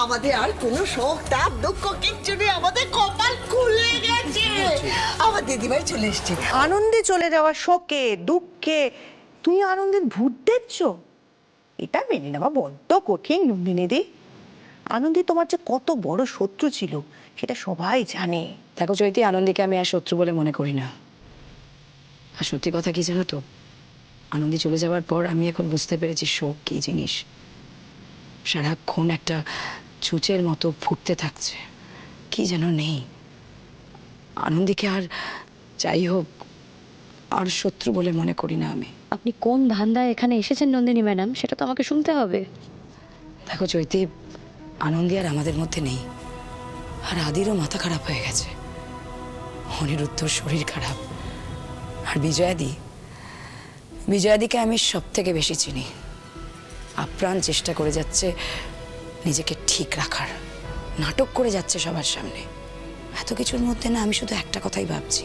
আমাদের আর কোনো শোক তাপ দুঃখ কিচ্ছু নেই, আমাদের কপাল খুলে গেছে। আমার দিদিভাই চলে এসছে। আনন্দে চলে যাওয়া শোকে দুঃখে তুই আনন্দের ভূত দেখছো, এটা মেনে নেওয়া বড্ড কঠিন নন্দিনীদি। আনন্দী তোমার যে কত বড় শত্রু ছিল সেটা সবাই জানে। দেখো চৈতি, আনন্দীকে আমি আর শত্রু বলে মনে করি না। আর সত্যি কথা কি জানো তো, আনন্দী চলে যাওয়ার পর আমি এখন বুঝতে পেরেছি শোক কি জিনিস। সারাক্ষণ একটা ছুঁচের মতো ফুটতে থাকছে, কি যেন নেই। আনন্দীকে আর যাই হোক আর শত্রু বলে মনে করি না আমি। আপনি কোন ধান্দায় এখানে এসেছেন নন্দিনী ম্যাডাম, সেটা তো আমাকে শুনতে হবে। দেখো চৈতি, আনন্দী আর আমাদের মধ্যে নেই। আর আদিরও মাথা খারাপ হয়ে গেছে, অনিরুদ্ধর শরীর খারাপ। আর বিজয়াদিকে আমি সব থেকে বেশি চিনি। আপ্রাণ চেষ্টা করে যাচ্ছে নিজেকে ঠিক রাখার, নাটক করে যাচ্ছে সবার সামনে। এত কিছুর মধ্যে না আমি শুধু একটা কথাই ভাবছি,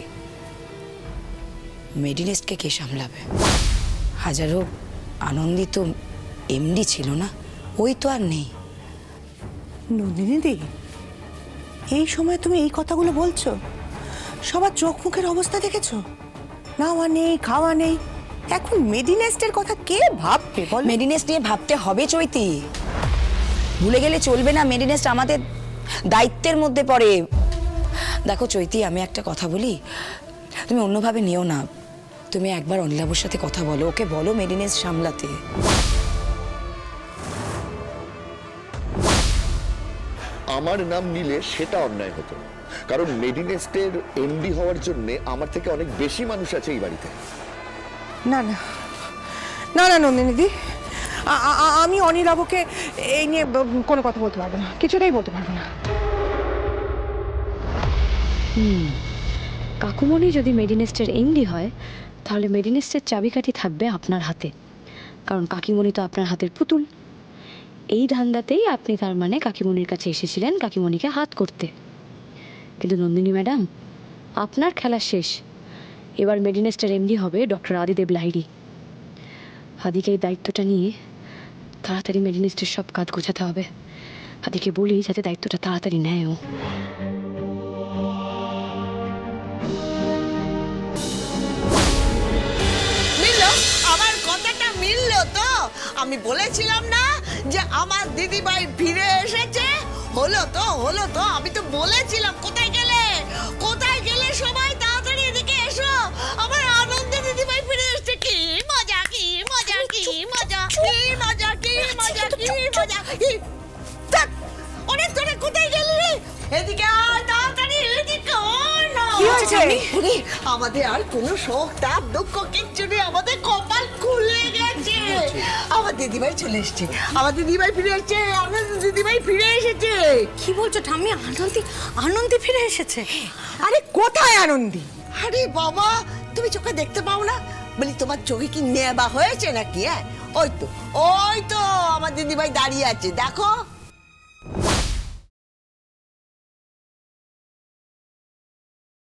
মেডিনেস্টকে কে সামলাবে? হাজারো আনন্দী তো এমডি ছিল না, ওই তো আর নেই। নন্দিনীদি, এই সময় তুমি এই কথাগুলো বলছো? সবার চোখ মুখের অবস্থা দেখেছো? নাওয়া নেই, খাওয়া নেই, এখন মেডিনেস্টের কথা কে ভাববে বল? মেডিনেস্ট নিয়ে ভাবতে হবে চৈতি, ভুলে গেলে চলবে না। মেডিনেস্ট আমাদের দায়িত্বের মধ্যে পড়ে। দেখো চৈতি, আমি একটা কথা বলি, তুমি অন্যভাবে নিও না। তুমি একবার অনিলাবুর সাথে কথা বলো, ওকে বলো মেডিনেস্ট সামলাতে। আমার নাম নিলে সেটা অন্যায় হতো, কারণ মেডিনেস্টের এমডি হওয়ার জন্য আমার থেকে অনেক বেশি মানুষ আছে এই বাড়িতে। না না না না নন্দিনীদি, আমি অনিলাবকে এই নিয়ে কোনো কথা বলতে পারবো না, কিছুতেই বলতে পারবো না। কাকুমণি যদি মেডিনেস্টের এমডি হয়, তাহলে মেডিনেস্টের চাবিকাঠি থাকবে আপনার হাতে, কারণ কাকিমণি তো আপনার হাতের পুতুল। এই ধান্দাতেই আপনি তার মানে কাকিমণির কাছে এসেছিলেন কাকিমণিকে হাত করতে। কিন্তু নন্দিনী ম্যাডাম, আপনার খেলা শেষ। এবার মেডিনেস্টের এমডি হবে ডক্টর আদিদেব লাহিড়ী। আদিকে এই দায়িত্বটা নিয়ে তাড়াতাড়ি মেডিনেস্টের সব কাজ গোছাতে হবে। আদিকে বলি যাতে দায়িত্বটা তাড়াতাড়ি নেয় ও। মিললো? আমার কথাটা মিললো তো? আমি বলেছিলাম না যে আমার দিদিভাই ফিরে এসেছে? হলো তো, আমি তো বলেছিলাম। কোথায় গেলে সবাই? তাড়াতাড়ি এদিকে এসো, আমার আনন্দে দিদিভাই ফিরে এসেছে। কি মজা, কি মজা, কি মজা, কি মজা, কি মজা, কি মজা। থাক, অনেক ধরে কোথায় গেলি রে? এদিকে আয় তাড়াতাড়ি, এদিকে আয় না। কি হয়েছে? ওরে, আমাদের আর কোনো শোক তাপ দুঃখ কিচ্ছু নেই, আমাদের কপাল খুলে গেছে। আমার দিদিভাই চলে এসছে, আমার দিদিভাই ফিরে এসছে, আমার দিদিভাই ফিরে এসেছে। কি বলছো ঠাম্মি? আনন্দী ফিরে এসেছে? আরে কোথায় আনন্দী? আরে বাবা, তুমি চোখে দেখতে পাও না? বলি তোমার চোখে কি নেবা হয়েছে নাকি? ওই তো আমার দিদিভাই দাঁড়িয়ে আছে, দেখো।